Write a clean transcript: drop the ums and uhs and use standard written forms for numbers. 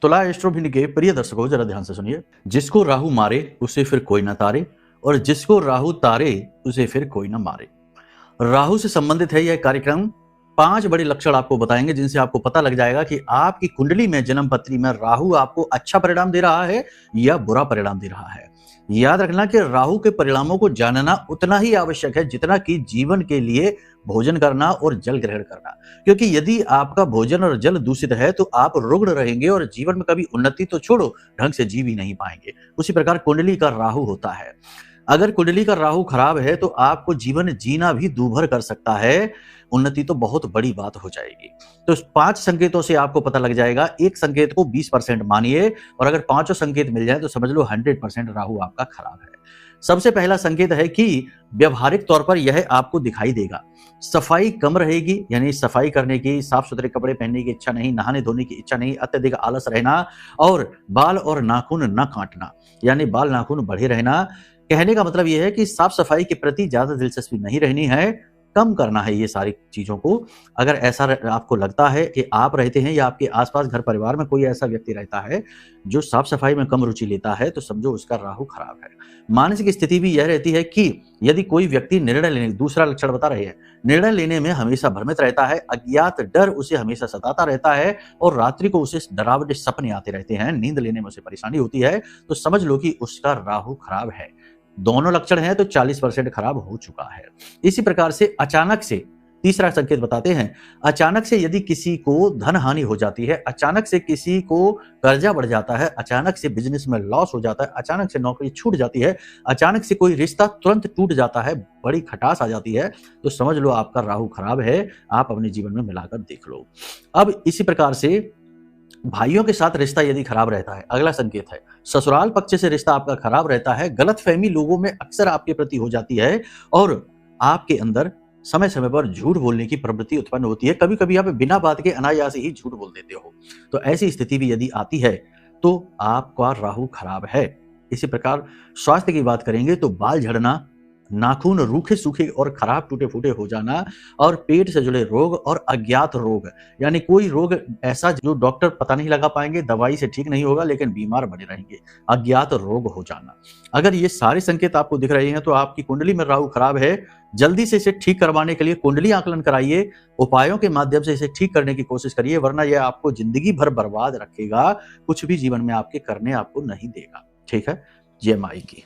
तुला एस्ट्रोभिनी के प्रिय दर्शकों, जरा ध्यान से सुनिए। जिसको राहु मारे उसे फिर कोई ना तारे, और जिसको राहु तारे उसे फिर कोई ना मारे। राहु से संबंधित है यह कार्यक्रम। 5 बड़े लक्षण आपको बताएंगे जिनसे आपको पता लग जाएगा कि आपकी कुंडली में, जन्म पत्री में राहु आपको अच्छा परिणाम दे रहा है या बुरा परिणाम दे रहा है। याद रखना कि राहु के परिणामों को जानना उतना ही आवश्यक है जितना कि जीवन के लिए भोजन करना और जल ग्रहण करना। क्योंकि यदि आपका भोजन और जल दूषित है तो आप रुग्ण रहेंगे और जीवन में कभी उन्नति तो छोड़ो, ढंग से जी भी नहीं पाएंगे। उसी प्रकार कुंडली का राहु होता है। अगर कुंडली का राहु खराब है तो आपको जीवन जीना भी दूभर कर सकता है, उन्नति तो बहुत बड़ी बात हो जाएगी। तो 5 संकेतों से आपको पता लग जाएगा। एक संकेत को 20% मानिए, और अगर 5 संकेत मिल जाए तो समझ लो 100% राहु आपका खराब है। सबसे पहला संकेत है कि व्यवहारिक तौर पर यह आपको दिखाई देगा। सफाई कम रहेगी, यानी सफाई करने की, साफ सुथरे कपड़े पहनने की इच्छा नहीं, नहाने धोने की इच्छा नहीं, अत्यधिक आलस रहना, और बाल और नाखून न काटना, यानी बाल नाखून बढ़े रहना। कहने का मतलब यह है कि साफ सफाई के प्रति ज्यादा दिलचस्पी नहीं रहनी है, कम करना है ये सारी चीजों को। अगर ऐसा आपको लगता है कि आप रहते हैं या आपके आसपास घर परिवार में कोई ऐसा व्यक्ति रहता है जो साफ सफाई में कम रुचि लेता है, तो समझो उसका राहु खराब है। मानसिक स्थिति भी यह रहती है कि यदि कोई व्यक्ति निर्णय लेने, दूसरा लक्षण बता रहे हैं, निर्णय लेने में हमेशा भ्रमित रहता है, अज्ञात डर उसे हमेशा सताता रहता है, और रात्रि को उसे डरावने सपने आते रहते हैं, नींद लेने में उसे परेशानी होती है, तो समझ लो कि उसका राहु खराब है। दोनों लक्षण हैं तो 40% खराब हो चुका है। इसी प्रकार से अचानक से तीसरा संकेत बताते हैं। अचानक से यदि किसी को धन हानि हो जाती है, अचानक से किसी को कर्जा बढ़ जाता है, अचानक से बिजनेस में लॉस हो जाता है, अचानक से नौकरी छूट जाती है, अचानक से कोई रिश्ता तुरंत टूट जाता है, बड़ी खटास आ जाती है, तो समझ लो आपका राहु खराब है। आप अपने जीवन में मिलाकर देख लो। अब इसी प्रकार से भाइयों के साथ रिश्ता यदि खराब रहता है, अगला संकेत है। ससुराल पक्ष से रिश्ता आपका खराब रहता है, गलतफहमी लोगों में अक्सर आपके प्रति हो जाती है, और आपके अंदर समय समय पर झूठ बोलने की प्रवृत्ति उत्पन्न होती है। कभी कभी आप बिना बात के अनायास ही झूठ बोल देते हो। तो ऐसी स्थिति भी यदि आती है तो आपका राहु खराब है। इसी प्रकार स्वास्थ्य की बात करेंगे तो बाल झड़ना, नाखून रूखे सूखे और खराब टूटे फूटे हो जाना, और पेट से जुड़े रोग और अज्ञात रोग, यानी कोई रोग ऐसा जो डॉक्टर पता नहीं लगा पाएंगे, दवाई से ठीक नहीं होगा, लेकिन बीमार बने रहेंगे, अज्ञात रोग हो जाना। अगर ये सारे संकेत आपको दिख रहे हैं तो आपकी कुंडली में राहु खराब है। जल्दी से इसे ठीक करवाने के लिए कुंडली आकलन कराइए, उपायों के माध्यम से इसे ठीक करने की कोशिश करिए, वरना यह आपको जिंदगी भर बर्बाद रखेगा, कुछ भी जीवन में आपके करने आपको नहीं देगा। ठीक है, जय माई की।